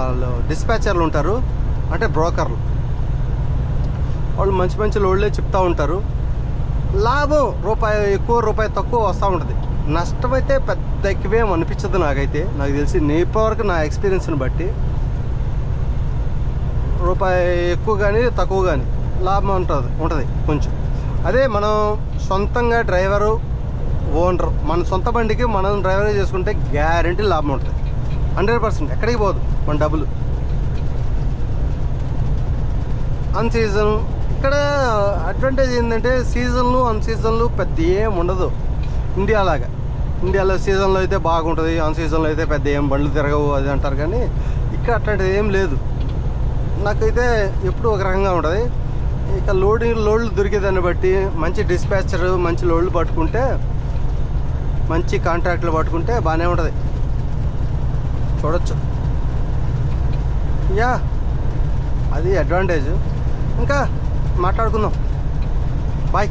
వాళ్ళు డిస్పాచర్లు ఉంటారు, అంటే బ్రోకర్లు. వాళ్ళు మంచి మంచి లోడ్లే చెప్తూ ఉంటారు. లాభం రూపాయి ఎక్కువ రూపాయి తక్కువ వస్తూ ఉంటుంది. నష్టం అయితే పెద్ద ఎక్కువేం అనిపించదు నాకైతే. నాకు తెలిసి ఇప్పటివరకు నా ఎక్స్పీరియన్స్ని బట్టి రూపాయి ఎక్కువ కానీ తక్కువ కానీ లాభం ఉంటుంది కొంచెం. అదే మనం సొంతంగా డ్రైవరు ఓనర్ మన సొంత బండికి మనం డ్రైవర్ చేసుకుంటే గ్యారెంటీ లాభం ఉంటుంది 100%. ఎక్కడికి పోదు మన డబ్బులు. అన్ సీజన్ ఇక్కడ అడ్వాంటేజ్ ఏంటంటే సీజన్లు అన్ సీజన్లు పెద్ద ఏం ఉండదు ఇండియాలాగా. ఇండియాలో సీజన్లో అయితే బాగుంటుంది, అన్ సీజన్లో అయితే పెద్ద ఏం బండ్లు తిరగవు అది అంటారు. కానీ ఇక్కడ అట్లాంటిది ఏం లేదు. నాకైతే ఎప్పుడు ఒక రకంగా ఉంటుంది. ఇక లోడ్లు దొరికేదాన్ని బట్టి మంచి డిస్పాచర్ మంచి లోడ్లు పట్టుకుంటే, మంచి కాంట్రాక్ట్లు పట్టుకుంటే బాగానే ఉంటుంది, చూడొచ్చు. యా, అది అడ్వాంటేజ్. ఇంకా మాట్లాడుకుందాం. బాయ్.